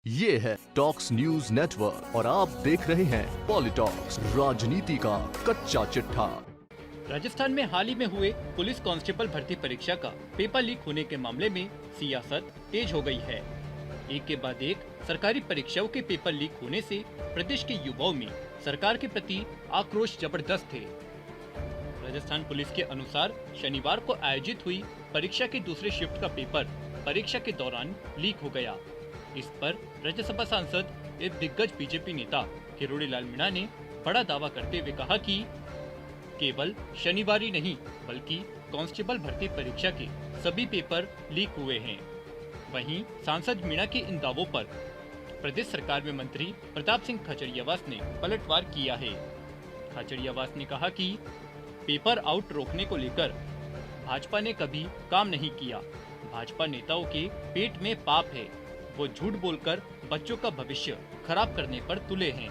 ये है talks news network और आप देख रहे हैं पॉलिटॉक्स, राजनीति का कच्चा चिट्ठा। राजस्थान में हाल ही में हुए पुलिस कांस्टेबल भर्ती परीक्षा का पेपर लीक होने के मामले में सियासत तेज हो गई है। एक के बाद एक सरकारी परीक्षाओं के पेपर लीक होने से प्रदेश के युवाओं में सरकार के प्रति आक्रोश जबरदस्त है। राजस्थान पुलिस के अनुसार शनिवार को आयोजित हुई परीक्षा के दूसरे शिफ्ट का पेपर परीक्षा के दौरान लीक हो गया। इस पर राज्यसभा सांसद एक दिग्गज बीजेपी नेता किरोड़ी लाल मीणा ने बड़ा दावा करते हुए कहा कि केवल शनिवार ही नहीं बल्कि कांस्टेबल भर्ती परीक्षा के सभी पेपर लीक हुए हैं। वहीं सांसद मीणा के इन दावों पर प्रदेश सरकार में मंत्री प्रताप सिंह खाचरियावास ने पलटवार किया है। खाचरियावास ने कहा कि पेपर आउट रोकने को लेकर भाजपा ने कभी काम नहीं किया। भाजपा नेताओं के पेट में पाप है, वो झूठ बोलकर बच्चों का भविष्य खराब करने पर तुले हैं।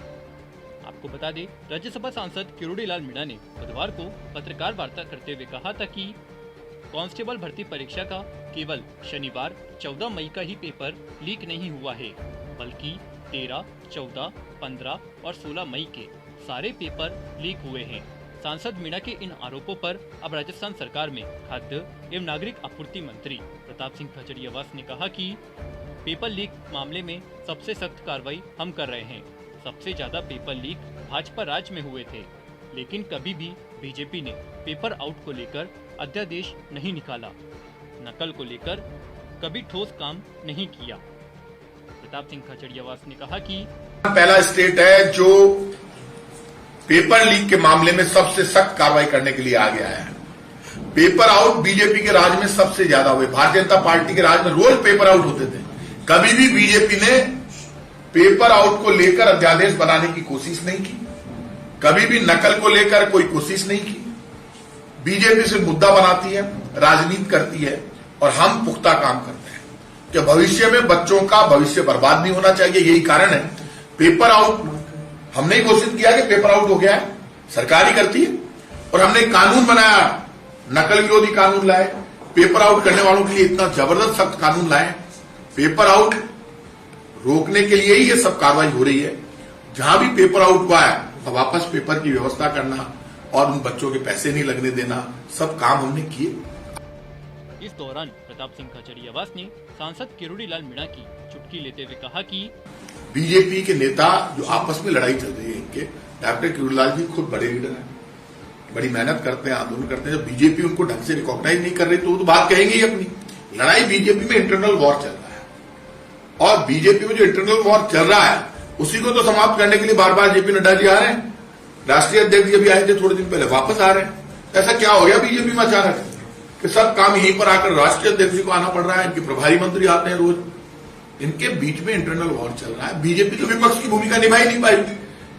आपको बता दें, राज्यसभा सांसद किरोड़ी लाल मीणा ने बुधवार को पत्रकार वार्ता करते हुए कहा था कि कांस्टेबल भर्ती परीक्षा का केवल शनिवार 14 मई का ही पेपर लीक नहीं हुआ है, बल्कि 13, 14, 15 और 16 मई के सारे पेपर लीक हुए हैं। सांसद मीणा के इन आरोपों पर अब राजस्थान सरकार में खाद्य एवं नागरिक आपूर्ति मंत्री प्रताप सिंह खाचरियावास ने कहा कि पेपर लीक मामले में सबसे सख्त कार्रवाई हम कर रहे हैं। सबसे ज्यादा पेपर लीक भाजपा राज में हुए थे, लेकिन कभी भी बीजेपी ने पेपर आउट को लेकर अध्यादेश नहीं निकाला। नकल को लेकर कभी ठोस काम नहीं किया। प्रताप सिंह खाचरियावास ने कहा कि पहला स्टेट है जो पेपर लीक के मामले में सबसे सख्त कार्रवाई करने के लिए आ गया है। पेपर आउट बीजेपी के राज में सबसे ज्यादा हुए। भारतीय जनता पार्टी के राज में रोज पेपर आउट होते थे। कभी भी बीजेपी ने पेपर आउट को लेकर अध्यादेश बनाने की कोशिश नहीं की, कभी भी नकल को लेकर कोई कोशिश नहीं की। बीजेपी से मुद्दा बनाती है, राजनीति करती है और हम पुख्ता काम करते हैं कि भविष्य में बच्चों का भविष्य बर्बाद नहीं होना चाहिए। यही कारण है पेपर आउट हमने ही घोषित किया कि पेपर आउट हो गया है, सरकार ही करती है। और हमने कानून बनाया, नकल विरोधी कानून लाए, पेपर आउट करने वालों के लिए इतना जबरदस्त सख्त कानून लाए। पेपर आउट रोकने के लिए ही ये सब कार्रवाई हो रही है। जहां भी पेपर आउट हुआ है वापस पेपर की व्यवस्था करना और उन बच्चों के पैसे नहीं लगने देना, सब काम हमने किए। इस दौरान प्रताप सिंह खाचरियावास ने सांसद किरोड़ी लाल मीणा की चुटकी लेते हुए कहा कि बीजेपी के नेता जो आपस में लड़ाई चल रही है इनके, डॉक्टर किरोड़ी लाल जी खुद बड़े लीडर हैं, बड़ी मेहनत करते हैं, आंदोलन करते हैं। जब बीजेपी उनको ढंग से रिकॉग्नाइज नहीं कर रही तो वो तो बात कहेंगे ही अपनी। लड़ाई बीजेपी में इंटरनल वॉर चल रहा है और बीजेपी में जो इंटरनल वॉर चल रहा है उसी को तो समाप्त करने के लिए बार बार जेपी नड्डा जी आ रहे हैं। राष्ट्रीय अध्यक्ष जी भी आए थे थोड़े दिन पहले, वापस आ रहे हैं। ऐसा क्या हो गया बीजेपी में अचानक कि सब काम यहीं पर आकर राष्ट्रीय अध्यक्ष जी को आना पड़ रहा है? इनके प्रभारी मंत्री आते हैं रोज। इनके बीच में इंटरनल वॉर चल रहा है। बीजेपी तो विपक्ष की भूमिका निभा ही नहीं पाई।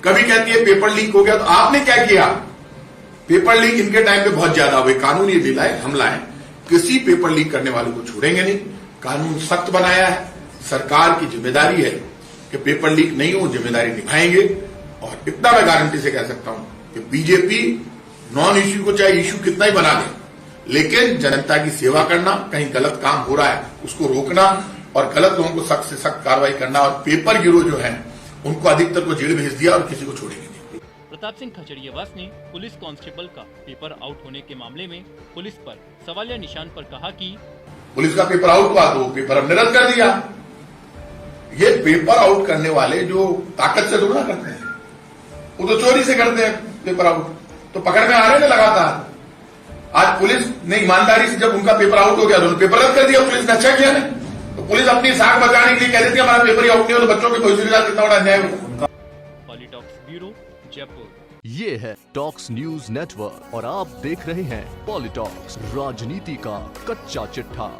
कभी कहती है पेपर लीक हो गया, तो आपने क्या किया? पेपर लीक इनके टाइम पे बहुत ज्यादा हुए। कानून ये दिलाए, हम लाए, किसी पेपर लीक करने वाले को छोड़ेंगे नहीं। कानून सख्त बनाया है। सरकार की जिम्मेदारी है कि पेपर लीक नहीं हो, जिम्मेदारी निभाएंगे। और इतना मैं गारंटी से कह सकता हूं कि बीजेपी नॉन इश्यू को चाहे इश्यू कितना ही बना दे, लेकिन जनता की सेवा करना, कहीं गलत काम हो रहा है उसको रोकना और गलत लोगों को सख्त से सख्त कार्रवाई करना। और पेपर गिरोह जो है उनको अधिकतर को जेल भेज दिया और किसी को छोड़ेंगे नहीं। प्रताप सिंह खाचरियावास ने पुलिस कांस्टेबल का पेपर आउट होने के मामले में पुलिस पर सवालिया निशान पर कहा कि पुलिस का पेपर आउट हुआ तो पेपर हमने रद्द कर दिया। ये पेपर आउट करने वाले जो ताकत से थोड़ा करते हैं, वो तो चोरी से करते हैं पेपर आउट, तो पकड़ में आ रहे हैं लगातार। आज पुलिस ने ईमानदारी से जब उनका पेपर आउट हो गया तो पेपर रद्द कर दिया। पुलिस ने अच्छा किया नहीं तो पुलिस अपनी साख बचाने के लिए कह देती है हमारा पेपर ही आउट नहीं हो तो बच्चों के भविष्य के साथ कितना बड़ा अन्याय होगा। पॉलिटॉक्स ब्यूरो, जयपुर। ये है टॉक्स न्यूज नेटवर्क और आप देख रहे हैं पॉलिटॉक्स, राजनीति का कच्चा चिट्ठा।